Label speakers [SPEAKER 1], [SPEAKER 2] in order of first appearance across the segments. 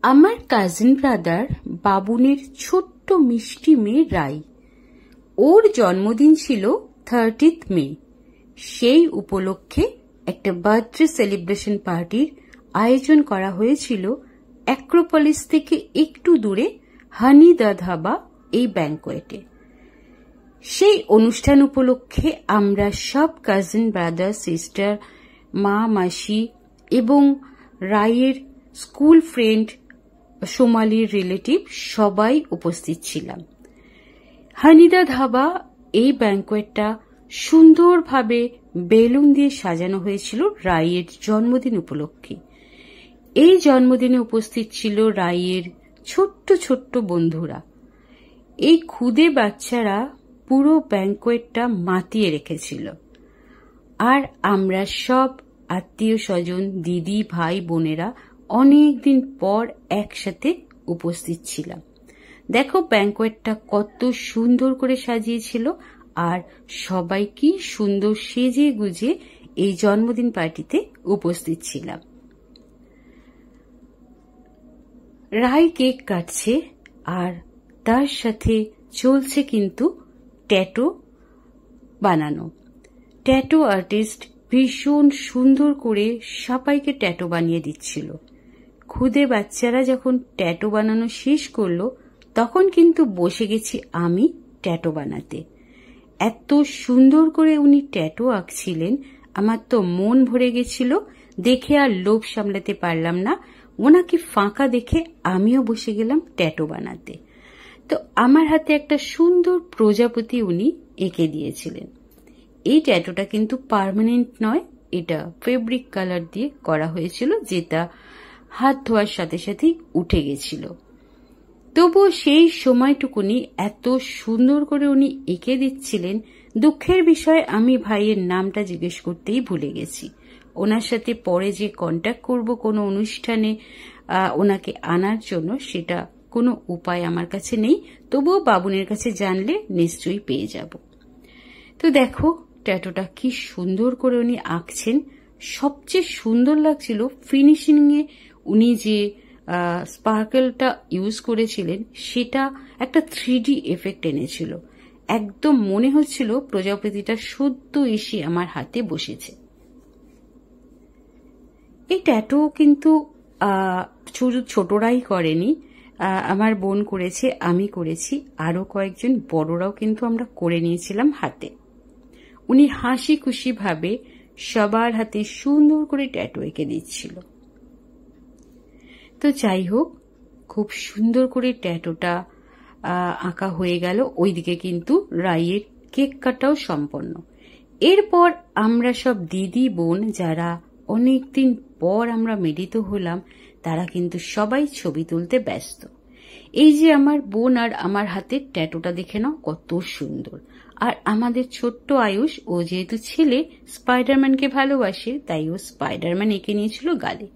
[SPEAKER 1] আমার cousin brother বাবুনের ছোট্ট মিষ্টি মেয়ে রাই, ওর জন্মদিন ছিল 30th মে। সেই উপলক্ষে একটা বার্থডে সেলিব্রেশন পার্টির আয়োজন করা হয়েছিল অ্যাক্রোপলিস থেকে একটু দূরে হানি দ্য ধাবা এই ব্যাংকোয়েটে। সেই অনুষ্ঠান উপলক্ষে আমরা সব কাজিন ব্রাদার সিস্টার, মা মাসি এবং রাইয়ের স্কুল ফ্রেন্ড, সোমালির রিলেটিভ সবাই উপস্থিত ছিলাম। হানিদা ধাবা এই ব্যাংকোয়েটটা সুন্দরভাবে বেলুন দিয়ে সাজানো হয়েছিল রাইয়ের জন্মদিন উপলক্ষে। এই জন্মদিনে উপস্থিত ছিল রাইয়ের ছোট্ট ছোট্ট বন্ধুরা। এই ক্ষুদে বাচ্চারা পুরো ব্যাংকোয়েটটা মাতিয়ে রেখেছিল। আর আমরা সব আত্মীয় স্বজন, দিদি, ভাই, বোনেরা অনেকদিন পর একসাথে উপস্থিত ছিলাম। দেখো ব্যাংকোয়েটটা কত সুন্দর করে সাজিয়েছিল, আর সবাই কি সুন্দর সেজে গুজে এই জন্মদিন পার্টিতে উপস্থিত ছিলাম। রাই কেক কাটছে আর তার সাথে চলছে কিন্তু ট্যাটু বানানো। ট্যাটু আর্টিস্ট ভীষণ সুন্দর করে সবাইকে ট্যাটু বানিয়ে দিচ্ছিল। খুদে বাচ্চারা যখন ট্যাটু বানানো শেষ করলো, তখন কিন্তু বসে গেছি আমি ট্যাটু বানাতে। এত সুন্দর করে উনি ট্যাটু আঁকছিলেন, আমার তো মন ভরে গেছিল। দেখে আর লোভ সামলাতে পারলাম না। ওনাকে ফাঁকা দেখে আমিও বসে গেলাম ট্যাটু বানাতে। তো আমার হাতে একটা সুন্দর প্রজাপতি উনি এঁকে দিয়েছিলেন। এই ট্যাটুটা কিন্তু পার্মানেন্ট নয়, এটা ফেব্রিক কালার দিয়ে করা হয়েছিল, যেটা হাত ধোয়ার সাথে সাথেই উঠে গেছিল। তবুও সেই সময়টুকুনি এত সুন্দর করে উনি এঁকে দিচ্ছিলেন। দুঃখের বিষয় আমি ভাইয়ের নামটা জিজ্ঞেস করতেই ভুলে গেছি। ওনার সাথে পরে যে কন্ট্যাক্ট করব কোনো অনুষ্ঠানে ওনাকে আনার জন্য, সেটা কোনো উপায় আমার কাছে নেই। তবুও বাবুনের কাছে জানলে নিশ্চয়ই পেয়ে যাব। তো দেখো ট্যাটুটা কি সুন্দর করে উনি আঁকছেন। সবচেয়ে সুন্দর লাগছিল ফিনিশিং এ উনি যে স্পার্কেলটা ইউজ করেছিলেন, সেটা একটা 3D এফেক্ট এনেছিল। একদম মনে হচ্ছিল প্রজাপতিটা সদ্য এসে আমার হাতে বসেছে। এই ট্যাটু কিন্তু শুধু ছোটরাই করেনি, আমার বোন করেছে, আমি করেছি, আরো কয়েকজন বড়রাও কিন্তু আমরা করে নিয়েছিলাম হাতে। উনি হাসি খুশি ভাবে সবার হাতে সুন্দর করে ট্যাটু এঁকে দিচ্ছিল। তো যাই হোক, খুব সুন্দর করে ট্যাটুটা আঁকা হয়ে গেল। ওইদিকে কিন্তু রাইয়ের কেক কাটাও সম্পন্ন। এরপর আমরা সব দিদি বোন যারা অনেকদিন পর আমরা মিলিত হলাম, তারা কিন্তু সবাই ছবি তুলতে ব্যস্ত। এই যে আমার বোন আর আমার হাতের ট্যাটুটা দেখে নাও কত সুন্দর। আর আমাদের ছোট্ট আয়ুষ, ও যেহেতু ছেলে, স্পাইডারম্যানকে ভালোবাসে, তাই ও স্পাইডারম্যান এঁকে নিয়েছিল গালে।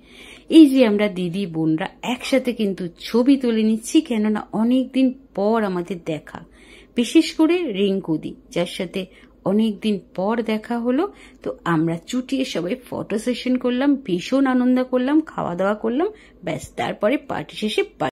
[SPEAKER 1] এই যে আমরা দিদি বোনরা একসাথে কিন্তু ছবি তুলে নিচ্ছি, কেননা অনেকদিন পর আমাদের দেখা। বিশেষ করে রিঙ্কুদি, যার সাথে অনেকদিন পর দেখা হলো। তো আমরা চুটিয়ে সবাই ফটো সেশন করলাম, ভীষণ আনন্দ করলাম, খাওয়া দাওয়া করলাম, ব্যাস তারপরে পার্টি শেষে